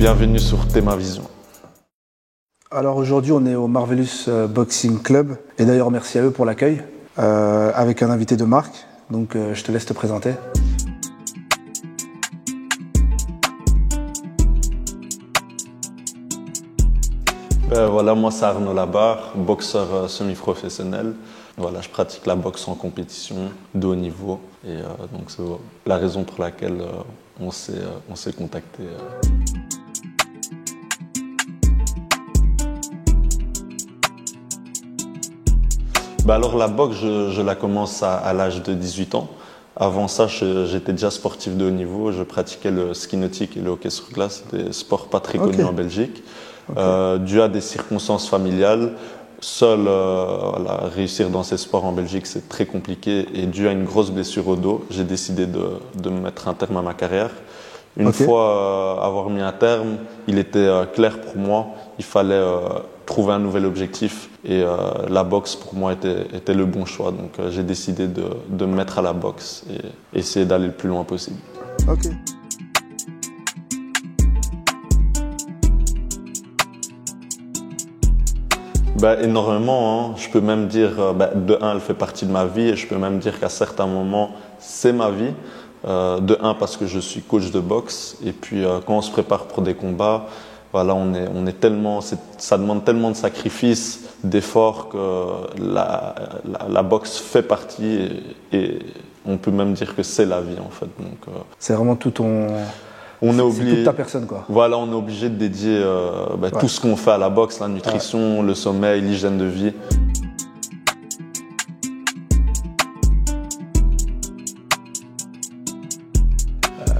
Bienvenue sur Théma Vision. Alors aujourd'hui, on est au Marvelous Boxing Club et d'ailleurs merci à eux pour l'accueil avec un invité de marque. Donc je te laisse te présenter. Voilà, moi c'est Arnaud Labarre, boxeur semi-professionnel. Voilà, je pratique la boxe en compétition de haut niveau et donc c'est la raison pour laquelle on s'est contacté. Alors la boxe, je la commence à l'âge de 18 ans. Avant ça, j'étais déjà sportif de haut niveau. Je pratiquais le ski nautique et le hockey sur glace, des sports pas très connus en Belgique. Dû à des circonstances familiales, voilà, réussir dans ces sports en Belgique, c'est très compliqué. Et dû à une grosse blessure au dos, j'ai décidé de mettre un terme à ma carrière. Une fois avoir mis un terme, il était clair pour moi, il fallait trouver un nouvel objectif et la boxe pour moi était le bon choix. Donc j'ai décidé de me mettre à la boxe et essayer d'aller le plus loin possible. Ok. Énormément, hein. Je peux même dire, de un, elle fait partie de ma vie et je peux même dire qu'à certains moments, c'est ma vie. De un, parce que je suis coach de boxe et puis quand on se prépare pour des combats, voilà, on est tellement, ça demande tellement de sacrifices, d'efforts que la boxe fait partie et on peut même dire que c'est la vie en fait. Donc, c'est vraiment tout ton... On est obligé, toute ta personne, quoi. Voilà, on est obligé de dédier tout ce qu'on fait à la boxe, la nutrition, le sommeil, l'hygiène de vie.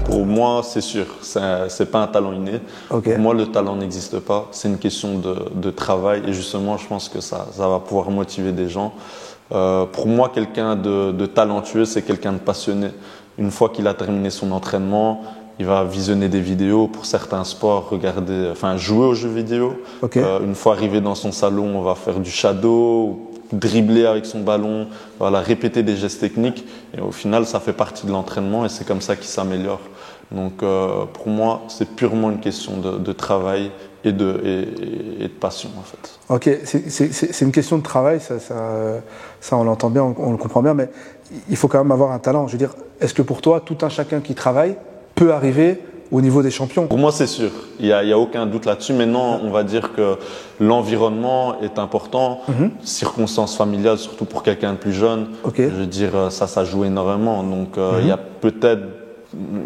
Pour moi, c'est sûr, c'est pas un talent inné. Pour moi, le talent n'existe pas. C'est une question de travail et justement, je pense que ça va pouvoir motiver des gens. Pour moi, quelqu'un de talentueux, c'est quelqu'un de passionné. Une fois qu'il a terminé son entraînement, il va visionner des vidéos pour certains sports, jouer aux jeux vidéo. Une fois arrivé dans son salon, on va faire du shadow, dribbler avec son ballon, voilà, répéter des gestes techniques. Et au final, ça fait partie de l'entraînement et c'est comme ça qu'il s'améliore. Donc pour moi, c'est purement une question de travail et de passion en fait. Ok, c'est une question de travail, ça on l'entend bien, on le comprend bien, mais il faut quand même avoir un talent. Je veux dire, est-ce que pour toi, tout un chacun qui travaille peut arriver au niveau des champions? Pour moi, c'est sûr. Il y a aucun doute là-dessus. Maintenant, on va dire que l'environnement est important. Circonstances familiales, surtout pour quelqu'un de plus jeune. Je veux dire, ça joue énormément. Donc, il y a peut-être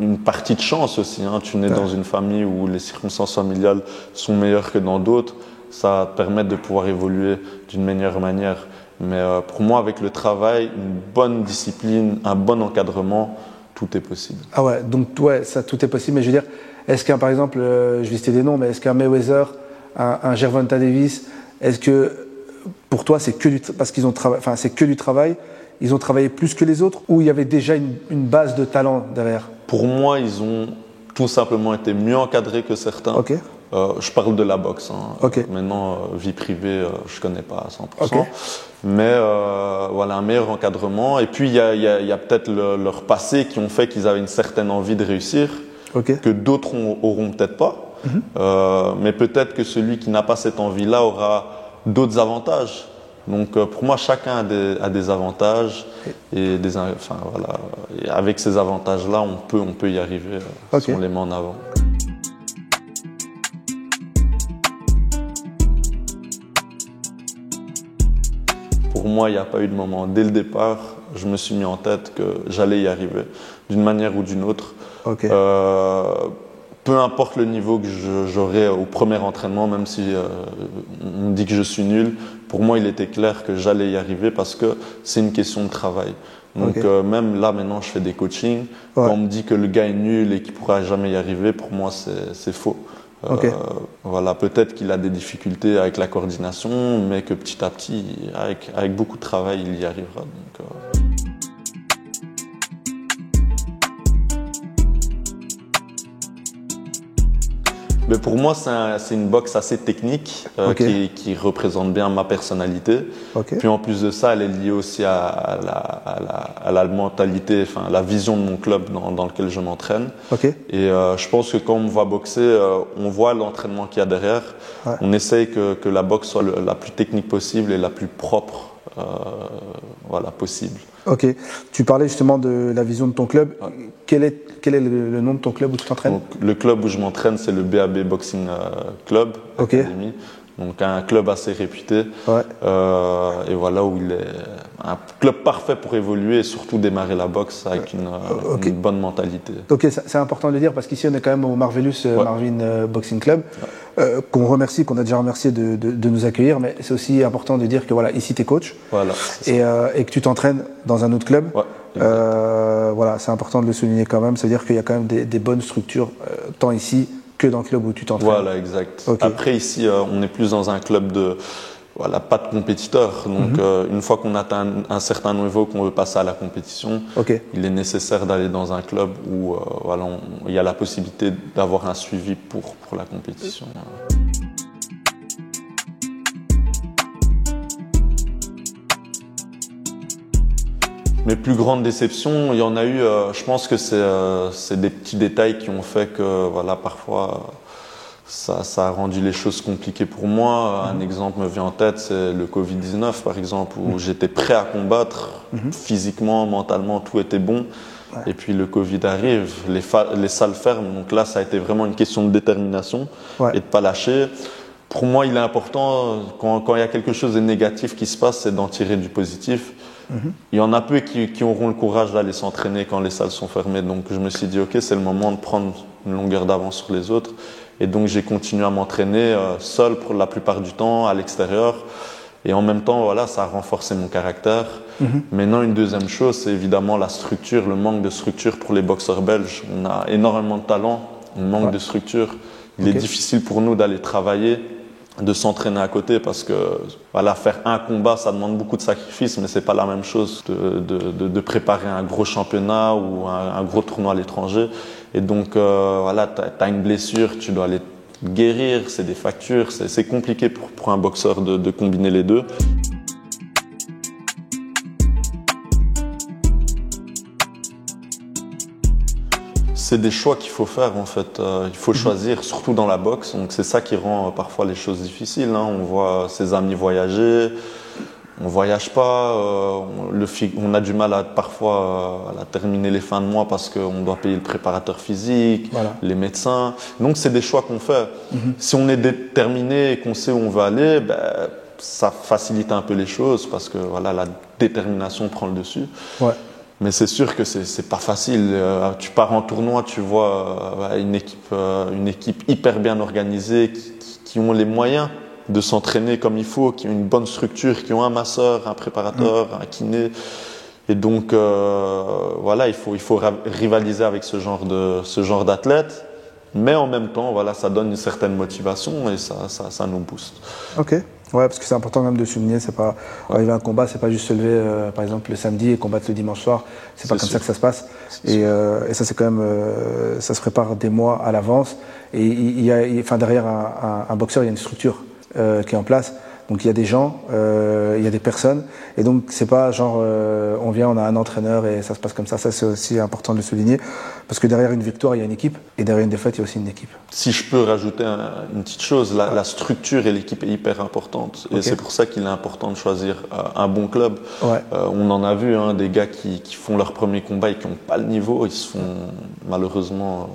une partie de chance aussi. Hein. Tu nais dans une famille où les circonstances familiales sont meilleures que dans d'autres. Ça te permet de pouvoir évoluer d'une meilleure manière. Mais pour moi, avec le travail, une bonne discipline, un bon encadrement, tout est possible. Ah ouais, donc ouais, ça tout est possible. Mais je veux dire, est-ce qu'un, par exemple, je vais citer des noms, mais est-ce qu'un Mayweather, un Gervonta Davis, est-ce que pour toi c'est que parce qu'ils ont c'est que du travail, ils ont travaillé plus que les autres, ou il y avait déjà une base de talent derrière? Pour moi, ils ont tout simplement été mieux encadrés que certains. Je parle de la boxe. Hein. Maintenant, vie privée, je connais pas à 100%. Mais voilà, un meilleur encadrement. Et puis, il y a peut-être leur passé qui ont fait qu'ils avaient une certaine envie de réussir, que d'autres auront peut-être pas. Mais peut-être que celui qui n'a pas cette envie-là aura d'autres avantages. Donc, pour moi, chacun a des avantages et voilà. Et avec ces avantages-là, on peut y arriver si on les met en avant. Pour moi, il n'y a pas eu de moment. Dès le départ, je me suis mis en tête que j'allais y arriver, d'une manière ou d'une autre. Peu importe le niveau que j'aurai au premier entraînement, même si on me dit que je suis nul, pour moi, il était clair que j'allais y arriver parce que c'est une question de travail. Donc même là, maintenant, je fais des coachings. Quand on me dit que le gars est nul et qu'il ne pourra jamais y arriver, pour moi, c'est faux. Voilà, peut-être qu'il a des difficultés avec la coordination, mais que petit à petit, avec beaucoup de travail, il y arrivera. Donc, Mais pour moi, c'est une boxe assez technique qui représente bien ma personnalité. Puis en plus de ça, elle est liée aussi à la mentalité, enfin la vision de mon club dans lequel je m'entraîne. Et je pense que quand on me voit boxer, on voit l'entraînement qu'il y a derrière. On essaye que la boxe soit la plus technique possible et la plus propre possible. Ok. Tu parlais justement de la vision de ton club. Quel est le nom de ton club où tu t'entraînes? Le club où je m'entraîne, c'est le BAB Boxing Club Academy. Donc un club assez réputé. Et voilà, où il est un club parfait pour évoluer et surtout démarrer la boxe avec une bonne mentalité. Ok, c'est important de le dire parce qu'ici on est quand même au Marvelous Marvin Boxing Club, qu'on a déjà remercié de nous accueillir, mais c'est aussi important de dire que voilà, ici tu es coach et que tu t'entraînes dans un autre club. Voilà, c'est important de le souligner quand même, ça veut dire qu'il y a quand même des bonnes structures tant ici que dans le club où tu t'entraînes. Voilà, exact. Après ici, on est plus dans un club pas de compétiteurs. Donc une fois qu'on atteint un certain niveau, qu'on veut passer à la compétition, il est nécessaire d'aller dans un club où il y a la possibilité d'avoir un suivi pour la compétition. Mes plus grandes déceptions, il y en a eu, je pense que c'est des petits détails qui ont fait que parfois ça a rendu les choses compliquées pour moi. Un exemple me vient en tête, c'est le Covid-19 par exemple, où j'étais prêt à combattre, physiquement, mentalement, tout était bon. Et puis le Covid arrive, les salles ferment, donc là ça a été vraiment une question de détermination et de ne pas lâcher. Pour moi, il est important, quand il y a quelque chose de négatif qui se passe, c'est d'en tirer du positif. Il y en a peu qui auront le courage d'aller s'entraîner quand les salles sont fermées. Donc je me suis dit, ok, c'est le moment de prendre une longueur d'avance sur les autres. Et donc j'ai continué à m'entraîner seul pour la plupart du temps, à l'extérieur. Et en même temps, ça a renforcé mon caractère. Maintenant, une deuxième chose, c'est évidemment la structure, le manque de structure pour les boxeurs belges. On a énormément de talent, on manque de structure. Il est difficile pour nous d'aller travailler, de s'entraîner à côté parce que faire un combat, ça demande beaucoup de sacrifices, mais c'est pas la même chose de préparer un gros championnat ou un gros tournoi à l'étranger. Et donc t'as une blessure, tu dois aller guérir, c'est des factures, c'est compliqué pour un boxeur de combiner les deux. C'est des choix qu'il faut faire en fait. Il faut choisir, surtout dans la boxe. Donc c'est ça qui rend parfois les choses difficiles. On voit ses amis voyager, on voyage pas. On a du mal parfois à terminer les fins de mois parce qu'on doit payer le préparateur physique, les médecins. Donc c'est des choix qu'on fait. Si on est déterminé et qu'on sait où on veut aller, ça facilite un peu les choses parce que la détermination prend le dessus. Mais c'est sûr que c'est pas facile. Tu pars en tournoi, tu vois une équipe hyper bien organisée qui ont les moyens de s'entraîner comme il faut, qui ont une bonne structure, qui ont un masseur, un préparateur, un kiné. Et donc il faut rivaliser avec ce genre d'athlète. Mais en même temps, ça donne une certaine motivation et ça nous booste. Ok. Ouais, parce que c'est important quand même de souligner, c'est pas arriver à un combat, c'est pas juste se lever par exemple le samedi et combattre le dimanche soir, c'est pas comme ça que ça se passe. Et ça c'est quand même, ça se prépare des mois à l'avance. Et derrière un boxeur, il y a une structure qui est en place. Donc il y a des gens, il y a des personnes, et donc c'est pas genre on vient, on a un entraîneur et ça se passe comme ça. Ça c'est aussi important de le souligner, parce que derrière une victoire il y a une équipe, et derrière une défaite il y a aussi une équipe. Si je peux rajouter une petite chose, la structure et l'équipe est hyper importante, et c'est pour ça qu'il est important de choisir un bon club. On en a vu des gars qui font leur premier combat et qui n'ont pas le niveau, ils se font malheureusement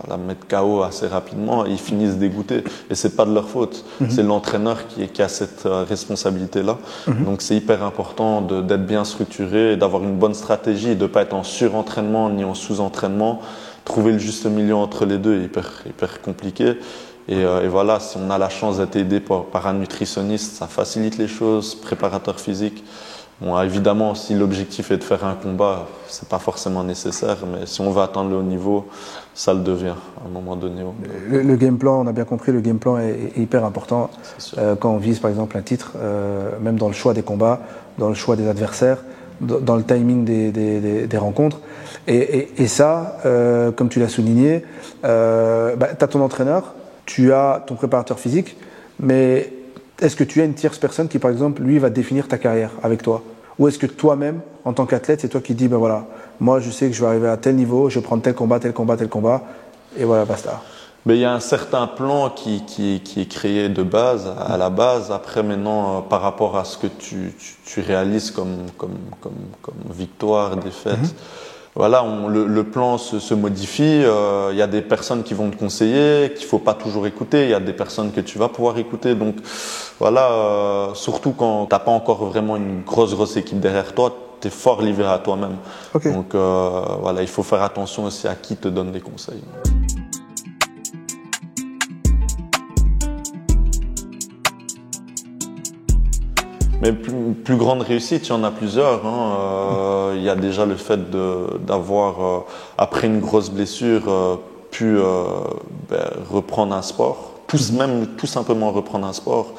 la mettre KO assez rapidement et ils finissent dégoûtés. Et c'est pas de leur faute. C'est l'entraîneur qui a cette responsabilité-là. Donc c'est hyper important d'être bien structuré, d'avoir une bonne stratégie, de ne pas être en surentraînement ni en sous-entraînement. Trouver le juste milieu entre les deux est hyper compliqué. Et si on a la chance d'être aidé par un nutritionniste, ça facilite les choses, préparateur physique. Bon, évidemment, si l'objectif est de faire un combat, c'est pas forcément nécessaire, mais si on veut atteindre le haut niveau, ça le devient à un moment donné. Le game plan, on a bien compris, le game plan est hyper important quand on vise par exemple un titre, même dans le choix des combats, dans le choix des adversaires, dans le timing des rencontres. Et ça, comme tu l'as souligné, tu as ton entraîneur, tu as ton préparateur physique, mais est-ce que tu as une tierce personne qui, par exemple, lui, va définir ta carrière avec toi? Ou est-ce que toi-même, en tant qu'athlète, c'est toi qui dis, ben voilà, moi je sais que je vais arriver à tel niveau, je vais prendre tel combat, tel combat, tel combat, et voilà, basta. Mais il y a un certain plan qui est créé de base, à la base. Après, maintenant, par rapport à ce que tu réalises comme victoire, défaite, voilà, le plan se modifie. Il y a des personnes qui vont te conseiller, qu'il faut pas toujours écouter. Il y a des personnes que tu vas pouvoir écouter. Donc, voilà, surtout quand t'as pas encore vraiment une grosse équipe derrière toi, tu es fort livré à toi-même. Okay. Donc, voilà, il faut faire attention aussi à qui te donne des conseils. Mais plus grande réussite, il y en a plusieurs. Il y a déjà le fait d'avoir, après une grosse blessure, pu reprendre un sport, même tout simplement reprendre un sport,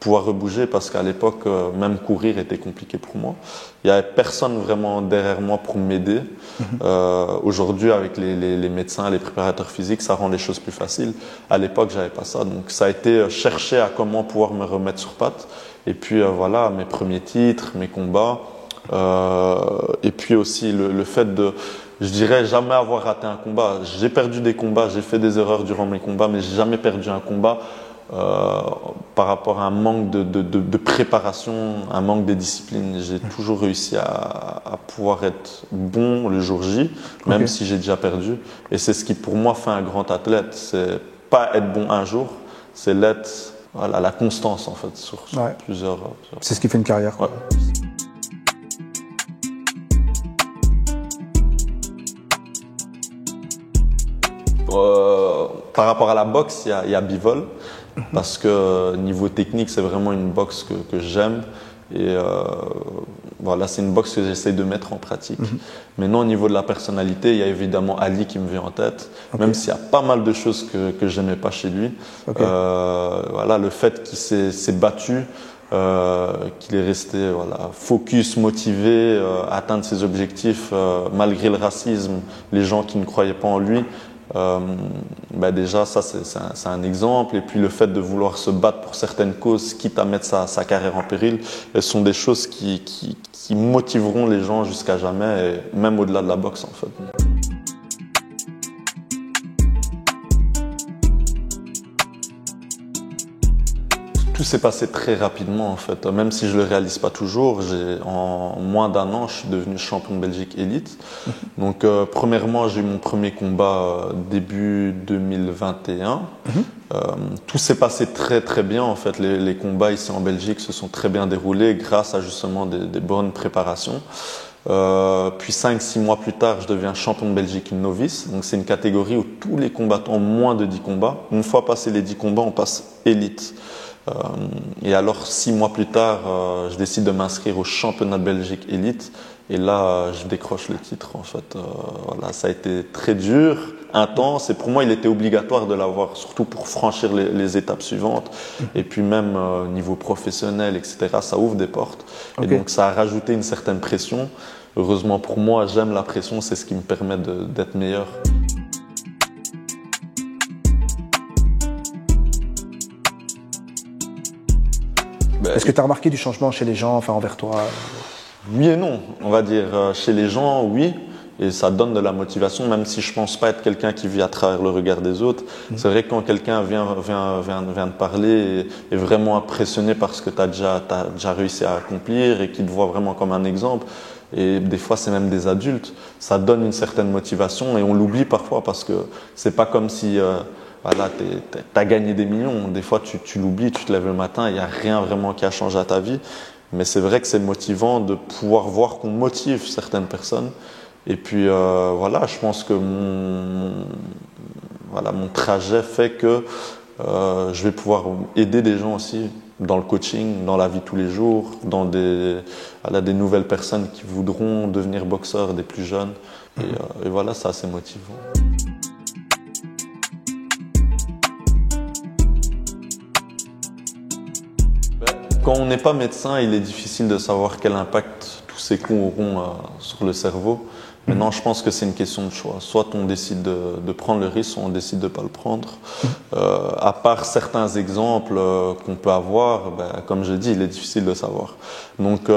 pouvoir rebouger, parce qu'à l'époque, même courir était compliqué pour moi. Il n'y avait personne vraiment derrière moi pour m'aider. Aujourd'hui, avec les médecins, les préparateurs physiques, ça rend les choses plus faciles. À l'époque, j'avais pas ça. Donc ça a été chercher à comment pouvoir me remettre sur pattes. Et puis voilà, mes premiers titres, mes combats. Et puis aussi le fait de, je dirais, jamais avoir raté un combat. J'ai perdu des combats, j'ai fait des erreurs durant mes combats, mais j'ai jamais perdu un combat par rapport à un manque de préparation, un manque de discipline. J'ai toujours réussi à pouvoir être bon le jour J, même si j'ai déjà perdu. Et c'est ce qui pour moi fait un grand athlète. C'est pas être bon un jour, c'est l'être. Voilà, la constance en fait sur plusieurs. C'est ce qui fait une carrière. Quoi. Par rapport à la boxe, il y a Bivol, parce que niveau technique, c'est vraiment une boxe que j'aime. Et voilà, c'est une boxe que j'essaie de mettre en pratique. Maintenant, au niveau de la personnalité, il y a évidemment Ali qui me vient en tête, même s'il y a pas mal de choses que j'aimais pas chez lui. Voilà, le fait qu'il s'est battu, qu'il est resté focus, motivé, atteindre ses objectifs malgré le racisme, les gens qui ne croyaient pas en lui. Déjà ça c'est un exemple, et puis le fait de vouloir se battre pour certaines causes quitte à mettre sa carrière en péril, elles sont des choses qui motiveront les gens jusqu'à jamais, et même au-delà de la boxe en fait. Tout s'est passé très rapidement en fait, même si je le réalise pas toujours. En moins d'un an, je suis devenu champion de Belgique élite. Donc premièrement, j'ai eu mon premier combat début 2021. Tout s'est passé très bien en fait. Les combats ici en Belgique se sont très bien déroulés grâce à justement des bonnes préparations. Puis 5-6 mois plus tard, je deviens champion de Belgique novice. Donc c'est une catégorie où tous les combattants ont moins de 10 combats. Une fois passé les 10 combats, on passe élite. Et alors 6 mois plus tard, je décide de m'inscrire au championnat de Belgique élite, et là je décroche le titre en fait. Voilà, ça a été très dur, intense, et pour moi il était obligatoire de l'avoir, surtout pour franchir les étapes suivantes. Et puis même niveau professionnel, etc., ça ouvre des portes. Et donc ça a rajouté une certaine pression. Heureusement pour moi, j'aime la pression, c'est ce qui me permet d'être meilleur. Est-ce que tu as remarqué du changement chez les gens, enfin envers toi? Oui et non, on va dire. Chez les gens, oui, et ça donne de la motivation, même si je pense pas être quelqu'un qui vit à travers le regard des autres. C'est vrai que quand quelqu'un vient te parler et est vraiment impressionné par ce que tu as déjà réussi à accomplir, et qui te voit vraiment comme un exemple, et des fois c'est même des adultes, ça donne une certaine motivation, et on l'oublie parfois parce que c'est pas comme si voilà, t'as gagné des millions. Des fois, tu l'oublies, tu te lèves le matin, il n'y a rien vraiment qui a changé à ta vie. Mais c'est vrai que c'est motivant de pouvoir voir qu'on motive certaines personnes. Et puis, voilà, je pense que mon trajet fait que je vais pouvoir aider des gens aussi dans le coaching, dans la vie de tous les jours, dans des nouvelles personnes qui voudront devenir boxeurs, des plus jeunes. Et voilà, c'est assez motivant. Quand on n'est pas médecin, il est difficile de savoir quel impact tous ces coups auront sur le cerveau. Maintenant, je pense que c'est une question de choix. Soit on décide de prendre le risque, soit on décide de ne pas le prendre. À part certains exemples qu'on peut avoir, comme je dis, il est difficile de savoir. Donc,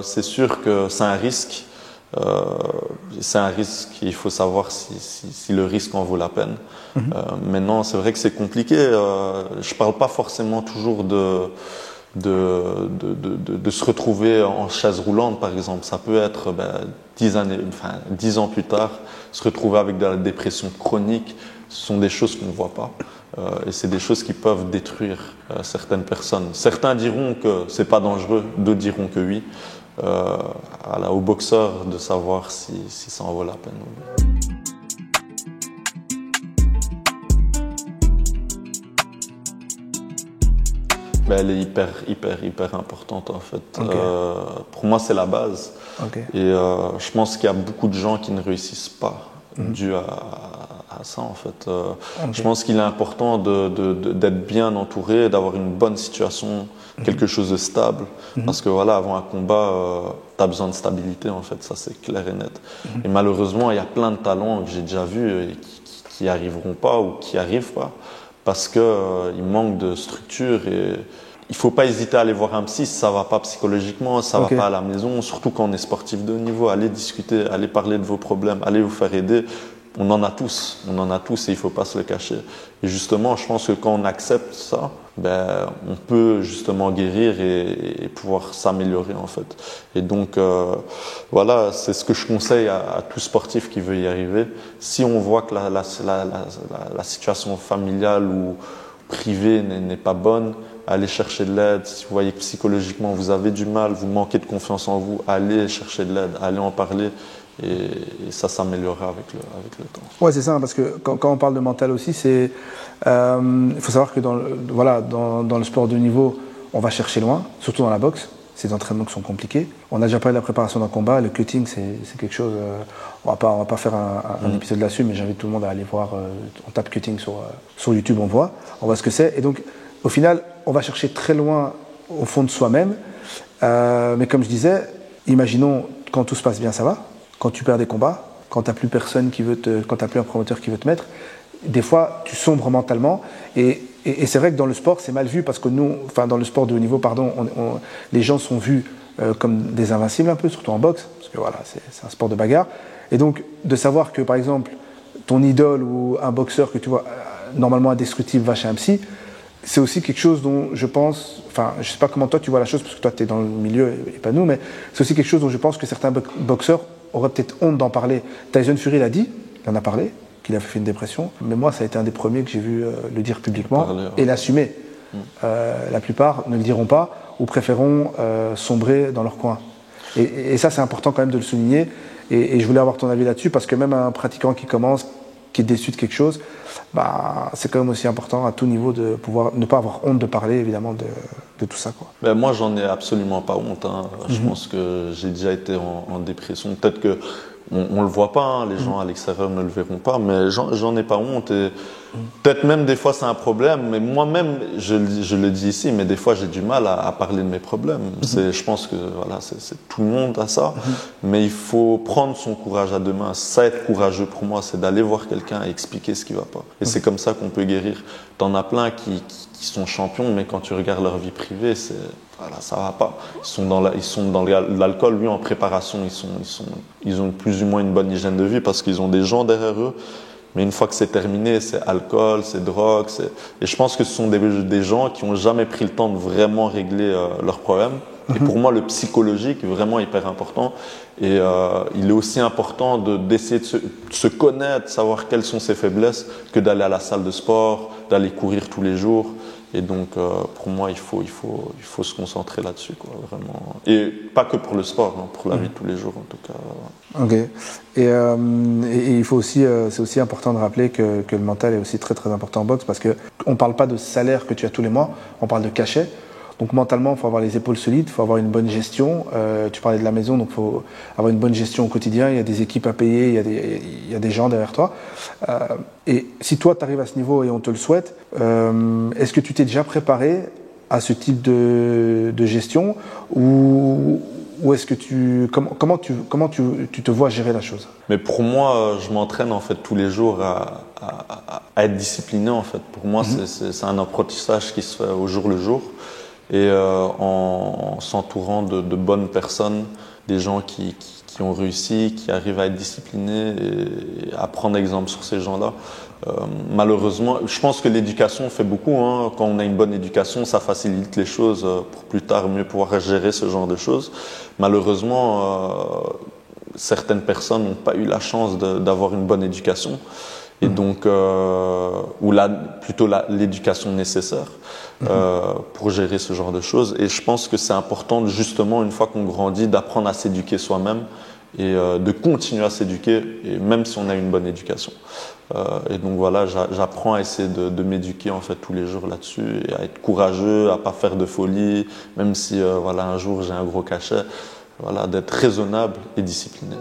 c'est sûr que c'est un risque. Il faut savoir si le risque en vaut la peine. Maintenant, c'est vrai que c'est compliqué. Je parle pas forcément toujours de se retrouver en chaise roulante, par exemple. Ça peut être 10 ans plus tard, se retrouver avec de la dépression chronique. Ce sont des choses qu'on ne voit pas. Et c'est des choses qui peuvent détruire certaines personnes. Certains diront que c'est pas dangereux, d'autres diront que oui. Au boxeur de savoir si ça en vaut la peine. Elle est hyper importante en fait. Okay. Pour moi, c'est la base. Okay. Et je pense qu'il y a beaucoup de gens qui ne réussissent pas dû à ça en fait. Je pense qu'il est important d'être bien entouré, d'avoir une bonne situation, quelque chose de stable. Parce que voilà, avant un combat, tu as besoin de stabilité en fait, ça c'est clair et net. Et malheureusement, il y a plein de talents que j'ai déjà vus et qui arriveront pas ou qui arrivent pas. Parce qu'il manque de structure et il ne faut pas hésiter à aller voir un psy si ça ne va pas psychologiquement, si ça ne va pas à la maison, surtout quand on est sportif de haut niveau. Allez discuter, allez parler de vos problèmes, allez vous faire aider. On en a tous et il ne faut pas se le cacher. Et justement, je pense que quand on accepte ça, on peut justement guérir et pouvoir s'améliorer en fait. Et donc voilà, c'est ce que je conseille à tout sportif qui veut y arriver. Si on voit que la situation familiale ou privée n'est pas bonne, allez chercher de l'aide. Si vous voyez que psychologiquement vous avez du mal, vous manquez de confiance en vous, allez chercher de l'aide, allez en parler. Et ça s'améliorera avec le temps. Ouais, c'est ça, parce que quand on parle de mental aussi, il faut savoir que dans le sport de haut niveau, on va chercher loin, surtout dans la boxe. Ces entraînements qui sont compliqués. On a déjà parlé de la préparation d'un combat. Le cutting, c'est quelque chose. On va pas faire un épisode là-dessus, mais j'invite tout le monde à aller voir. On tape cutting sur YouTube, on voit ce que c'est. Et donc, au final, on va chercher très loin au fond de soi-même. Mais comme je disais, imaginons quand tout se passe bien, ça va. Quand tu perds des combats, quand t'as plus personne quand t'as plus un promoteur qui veut te mettre, des fois tu sombres mentalement et c'est vrai que dans le sport c'est mal vu parce que dans le sport de haut niveau, les gens sont vus comme des invincibles un peu, surtout en boxe, parce que voilà, c'est un sport de bagarre. Et donc de savoir que par exemple ton idole ou un boxeur que tu vois normalement indestructible va chez un psy, c'est aussi quelque chose dont je pense, je sais pas comment toi tu vois la chose parce que toi tu es dans le milieu et pas nous, mais c'est aussi quelque chose dont je pense que certains boxeurs auraient peut-être honte d'en parler. Tyson Fury l'a dit, il en a parlé, qu'il a fait une dépression, mais moi ça a été un des premiers que j'ai vu le dire publiquement et l'assumer. La plupart ne le diront pas ou préféreront sombrer dans leur coin. Et ça c'est important quand même de le souligner et je voulais avoir ton avis là-dessus parce que même un pratiquant qui commence, qui est déçu de quelque chose, c'est quand même aussi important à tout niveau de pouvoir ne pas avoir honte de parler évidemment de tout ça, quoi. Moi j'en ai absolument pas honte. Je pense que j'ai déjà été en dépression. Peut-être que on le voit pas, les gens à l'extérieur ne le verront pas, mais j'en ai pas honte. Et peut-être même des fois c'est un problème, mais moi-même, je le dis ici, mais des fois j'ai du mal à parler de mes problèmes. Je pense que voilà, c'est tout le monde a ça, mais il faut prendre son courage à deux mains. Ça, être courageux pour moi, c'est d'aller voir quelqu'un et expliquer ce qui va pas. Et c'est comme ça qu'on peut guérir. T'en as plein qui sont champions, mais quand tu regardes leur vie privée, ça va pas. Ils sont dans l'alcool, lui en préparation, ils ont plus ou moins une bonne hygiène de vie parce qu'ils ont des gens derrière eux. Mais une fois que c'est terminé, c'est alcool, c'est drogue. Et je pense que ce sont des gens qui n'ont jamais pris le temps de vraiment régler leurs problèmes. Et pour moi, le psychologique est vraiment hyper important. Et il est aussi important d'essayer de se connaître, savoir quelles sont ses faiblesses, que d'aller à la salle de sport, d'aller courir tous les jours. Et donc, pour moi, il faut se concentrer là-dessus, quoi, vraiment. Et pas que pour le sport, pour la vie de tous les jours, en tout cas. Ok. Et il faut aussi, c'est aussi important de rappeler que le mental est aussi très très important en boxe parce que on parle pas de salaire que tu as tous les mois, on parle de cachet. Donc mentalement, il faut avoir les épaules solides, il faut avoir une bonne gestion. Tu parlais de la maison, donc il faut avoir une bonne gestion au quotidien. Il y a des équipes à payer, il y a des gens derrière toi. Et si toi, tu arrives à ce niveau et on te le souhaite, est-ce que tu t'es déjà préparé à ce type de gestion ou ou est-ce que comment tu te vois gérer la chose? Mais pour moi, je m'entraîne en fait tous les jours à être discipliné en fait. Pour moi, c'est un apprentissage qui se fait au jour le jour et en s'entourant de bonnes personnes, des gens qui ont réussi, qui arrivent à être disciplinés et à prendre exemple sur ces gens-là. Malheureusement, je pense que l'éducation fait beaucoup. Hein. Quand on a une bonne éducation, ça facilite les choses pour plus tard mieux pouvoir gérer ce genre de choses. Malheureusement, certaines personnes n'ont pas eu la chance d'avoir une bonne éducation et donc plutôt l'éducation nécessaire pour gérer ce genre de choses. Et je pense que c'est important justement une fois qu'on grandit d'apprendre à s'éduquer soi-même et de continuer à s'éduquer et même si on a une bonne éducation. Et donc voilà, j'apprends à essayer de m'éduquer en fait tous les jours là-dessus et à être courageux, à pas faire de folie, même si voilà un jour j'ai un gros cachet. Voilà, d'être raisonnable et discipliné.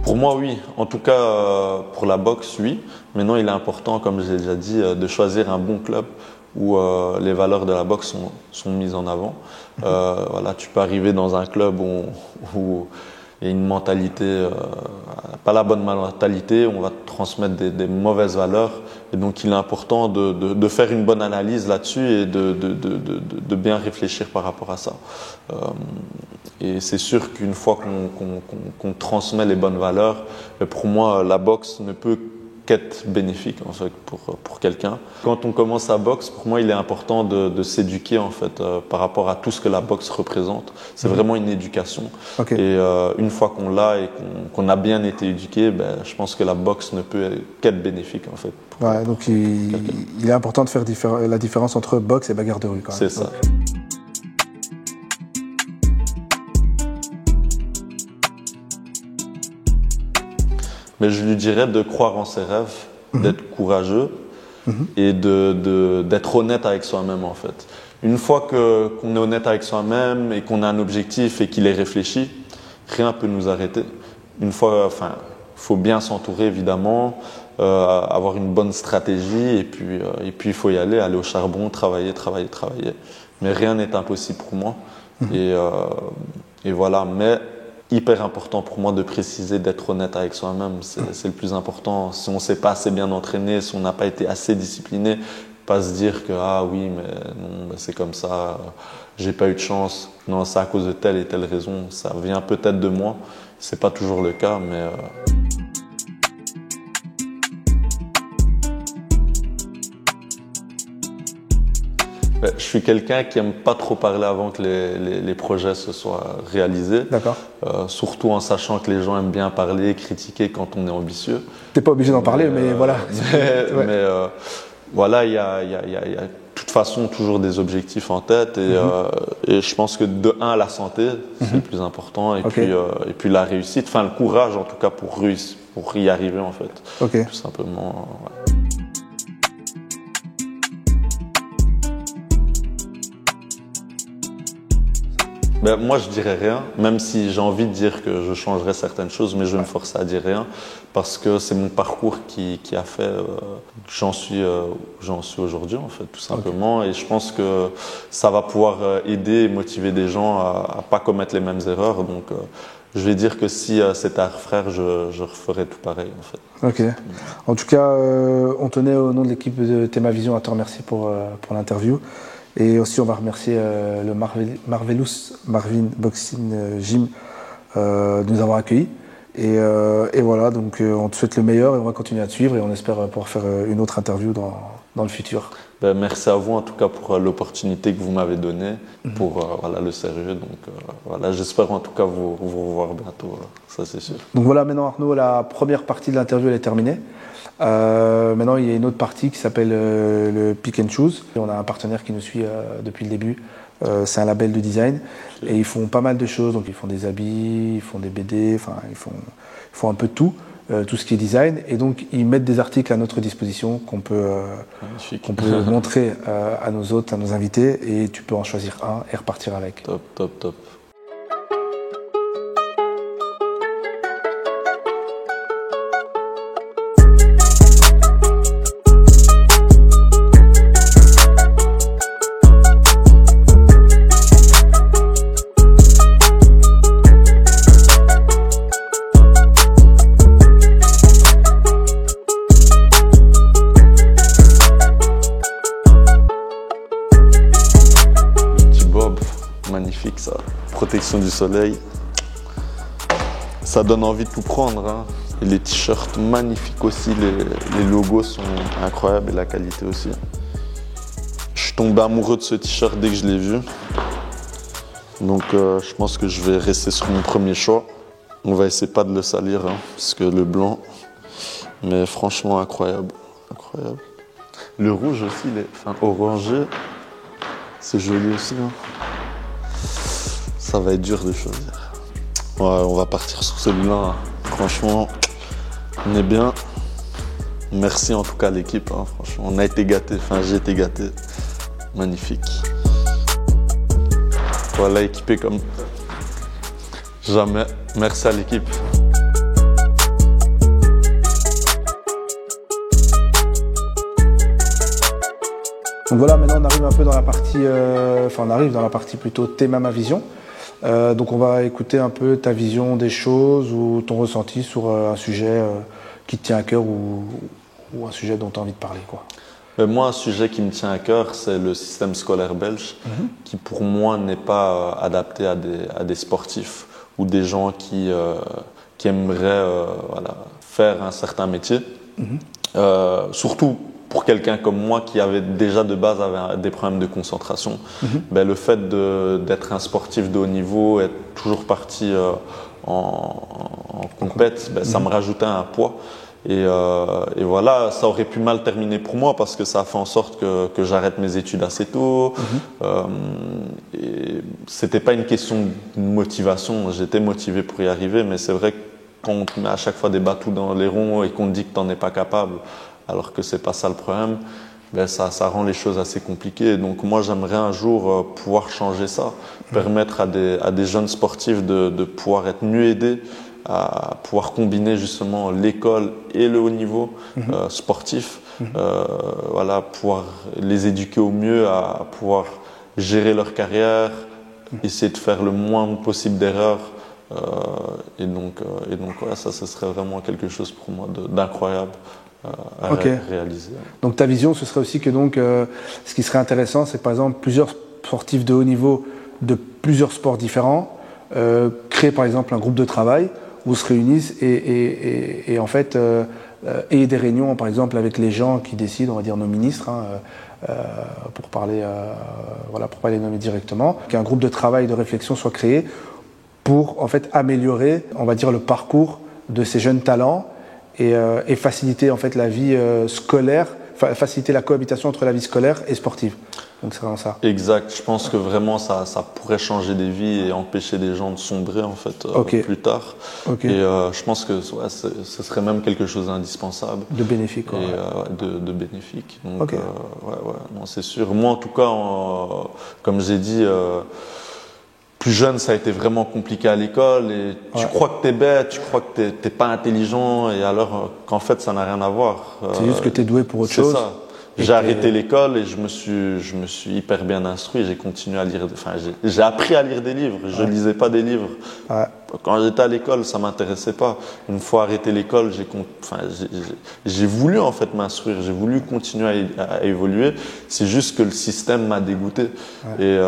Pour moi, oui. En tout cas, pour la boxe, oui. Maintenant, il est important, comme j'ai déjà dit, de choisir un bon club où les valeurs de la boxe sont mises en avant. Voilà, tu peux arriver dans un club où il y a une mentalité, pas la bonne mentalité, on va te transmettre des mauvaises valeurs. Et donc, il est important de faire une bonne analyse là-dessus et de bien réfléchir par rapport à ça. Et c'est sûr qu'une fois qu'on transmet les bonnes valeurs, pour moi, la boxe ne peut qu'être bénéfique en fait pour quelqu'un. Quand on commence à boxe, pour moi, il est important de s'éduquer en fait par rapport à tout ce que la boxe représente. C'est vraiment une éducation. Okay. Et une fois qu'on l'a et qu'on a bien été éduqué, je pense que la boxe ne peut qu'être bénéfique en fait. Ouais, donc il est important de faire la différence entre boxe et bagarre de rue quand même. C'est ça. Mais je lui dirais de croire en ses rêves, d'être courageux et d'être honnête avec soi-même en fait. Une fois qu'on est honnête avec soi-même et qu'on a un objectif et qu'il est réfléchi, rien ne peut nous arrêter. Une fois, enfin, faut bien s'entourer évidemment, avoir une bonne stratégie et puis il faut y aller au charbon, travailler. Mais rien n'est impossible pour moi. Et voilà. Mais hyper important pour moi de préciser, d'être honnête avec soi-même. C'est le plus important. Si on ne s'est pas assez bien entraîné, si on n'a pas été assez discipliné, pas se dire que ah oui, mais non, c'est comme ça, j'ai pas eu de chance. Non, c'est à cause de telle et telle raison. Ça vient peut-être de moi. C'est pas toujours le cas, mais je suis quelqu'un qui aime pas trop parler avant que les projets se soient réalisés. D'accord. Surtout en sachant que les gens aiment bien parler, critiquer quand on est ambitieux. T'es pas obligé d'en parler, mais voilà. Mais voilà, il y a de toute façon toujours des objectifs en tête et je pense que de un la santé, c'est le plus important et puis la réussite, enfin le courage en tout cas pour y arriver en fait. Tout simplement. Ouais. Moi, je dirais rien, même si j'ai envie de dire que je changerais certaines choses, mais je me force à dire rien parce que c'est mon parcours qui a fait que j'en suis aujourd'hui, en fait, tout simplement. Et je pense que ça va pouvoir aider et motiver des gens à pas commettre les mêmes erreurs. Donc, je vais dire que si c'était à refaire, je referais tout pareil, en fait. Ok. En tout cas, on tenait au nom de l'équipe de Théma Vision à te remercier pour l'interview. Et aussi, on va remercier le Marvelous Marvin Boxing Gym de nous avoir accueillis. Et voilà, donc on te souhaite le meilleur et on va continuer à te suivre et on espère pouvoir faire une autre interview dans le futur. Merci à vous en tout cas pour l'opportunité que vous m'avez donnée, pour voilà, le sérieux. Donc voilà, j'espère en tout cas vous revoir bientôt, ça c'est sûr. Donc voilà, maintenant Arnaud, la première partie de l'interview elle est terminée. Maintenant, il y a une autre partie qui s'appelle le Pick and Choose. Et on a un partenaire qui nous suit depuis le début. C'est un label de design et ils font pas mal de choses. Donc, ils font des habits, ils font des BD, enfin, ils font un peu de tout, tout ce qui est design. Et donc, ils mettent des articles à notre disposition qu'on peut montrer à nos hôtes, à nos invités. Et tu peux en choisir un et repartir avec. Top. protection du soleil. Ça donne envie de tout prendre, hein. Et les t-shirts magnifiques aussi, les logos sont incroyables et la qualité aussi. Je suis tombé amoureux de ce t-shirt dès que je l'ai vu. Donc je pense que je vais rester sur mon premier choix. On va essayer pas de le salir, hein, parce que le blanc, mais franchement incroyable, incroyable. Le rouge aussi, orangé, c'est joli aussi, hein. Ça va être dur de choisir. Ouais, on va partir sur celui-là, hein. Franchement, on est bien. Merci en tout cas à l'équipe, hein. Franchement, on a été gâtés, j'ai été gâté. Magnifique. Voilà, équipé comme jamais. Merci à l'équipe. Donc voilà, maintenant on arrive un peu dans la partie, on arrive dans la partie plutôt thème à ma vision. Donc on va écouter un peu ta vision des choses ou ton ressenti sur un sujet qui te tient à cœur ou un sujet dont tu as envie de parler, quoi. Moi, un sujet qui me tient à cœur, c'est le système scolaire belge, qui pour moi n'est pas adapté à des sportifs ou des gens qui aimeraient faire un certain métier. Surtout pour quelqu'un comme moi qui avait déjà de base des problèmes de concentration. Le fait d'être un sportif de haut niveau, être toujours parti en compète, ça me rajoutait un poids. Et voilà, ça aurait pu mal terminer pour moi parce que ça a fait en sorte que j'arrête mes études assez tôt. Et c'était pas une question de motivation, j'étais motivé pour y arriver, mais c'est vrai que quand on te met à chaque fois des bâtons dans les ronds et qu'on te dit que t'en es pas capable, alors que c'est pas ça le problème, ça rend les choses assez compliquées. Donc moi, j'aimerais un jour pouvoir changer ça, permettre à des jeunes sportifs de pouvoir être mieux aidés, à pouvoir combiner justement l'école et le haut niveau sportif, pouvoir les éduquer au mieux à pouvoir gérer leur carrière, essayer de faire le moins possible d'erreurs. Et donc ça, ce serait vraiment quelque chose pour moi d'incroyable à réaliser. Donc ta vision, ce serait aussi que ce qui serait intéressant, c'est que par exemple plusieurs sportifs de haut niveau de plusieurs sports différents créent par exemple un groupe de travail où se réunissent et en fait et des réunions par exemple avec les gens qui décident, on va dire nos ministres, pour parler les nommer directement, qu'un groupe de travail de réflexion soit créé pour en fait améliorer, on va dire, le parcours de ces jeunes talents et faciliter en fait la vie scolaire, faciliter la cohabitation entre la vie scolaire et sportive. Donc c'est vraiment ça. Exact. Je pense que vraiment ça pourrait changer des vies et empêcher des gens de sombrer en fait plus tard. Et je pense que ce serait même quelque chose d'indispensable. De bénéfique. De bénéfique. Donc non, c'est sûr. Moi en tout cas, comme j'ai dit. Plus jeune, ça a été vraiment compliqué à l'école et tu crois que t'es bête, tu crois que t'es pas intelligent et alors qu'en fait ça n'a rien à voir. C'est juste que t'es doué pour autre chose. C'est ça. J'ai arrêté l'école et je me suis hyper bien instruit. J'ai continué à lire, j'ai appris à lire des livres. Je lisais pas des livres. Quand j'étais à l'école, ça m'intéressait pas. Une fois arrêté l'école, j'ai voulu en fait m'instruire. J'ai voulu continuer à évoluer. C'est juste que le système m'a dégoûté. Et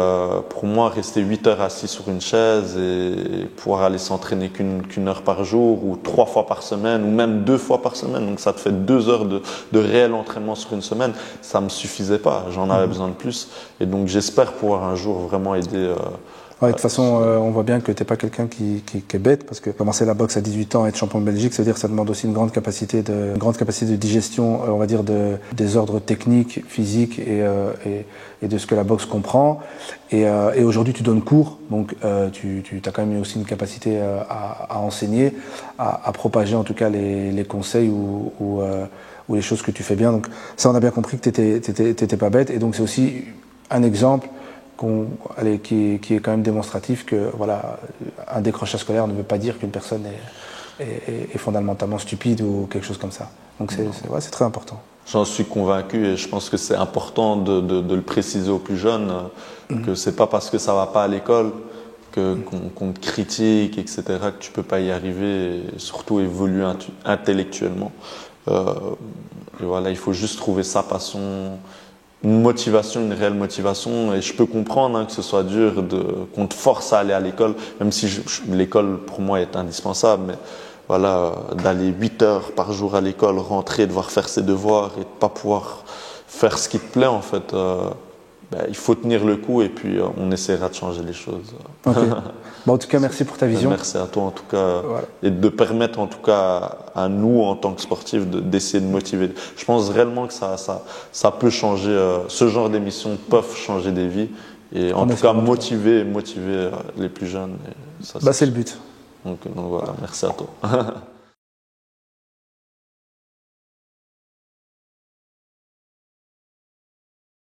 pour moi, rester 8 heures assis sur une chaise et pouvoir aller s'entraîner qu'une heure par jour ou 3 fois par semaine ou même 2 fois par semaine, donc ça te fait 2 heures de réel entraînement sur une semaine, ça me suffisait pas. J'en avais besoin de plus. Et donc j'espère pouvoir un jour vraiment aider. De toute façon, on voit bien que tu n'es pas quelqu'un qui est bête, parce que commencer la boxe à 18 ans et être champion de Belgique, ça veut dire que ça demande aussi une grande capacité de digestion, on va dire, des ordres techniques, physiques et de ce que la boxe comprend. Et aujourd'hui, tu donnes cours, donc tu as quand même aussi une capacité à enseigner, à propager en tout cas les conseils ou les choses que tu fais bien. Donc ça, on a bien compris que tu n'étais pas bête, et donc c'est aussi un exemple qui est quand même démonstratif que voilà, un décrochage scolaire ne veut pas dire qu'une personne est fondamentalement stupide ou quelque chose comme ça. Donc c'est très important. J'en suis convaincu et je pense que c'est important de le préciser aux plus jeunes, que c'est pas parce que ça va pas à l'école qu'on te critique, etc., que tu peux pas y arriver et surtout évoluer intellectuellement. Et voilà, il faut juste trouver sa passion une motivation, une réelle motivation. Et je peux comprendre hein, que ce soit dur, qu'on te force à aller à l'école, même si l'école pour moi est indispensable. Mais voilà, d'aller 8 heures par jour à l'école, rentrer, devoir faire ses devoirs et de pas pouvoir faire ce qui te plaît en fait. Il faut tenir le coup et puis on essaiera de changer les choses. Okay. Bon, en tout cas, merci pour ta vision. Merci à toi en tout cas et de permettre en tout cas à nous en tant que sportifs d'essayer de motiver. Je pense réellement que ça peut changer. Ce genre d'émissions peuvent changer des vies et en tout cas motiver les plus jeunes. C'est le but. Donc voilà, merci à toi.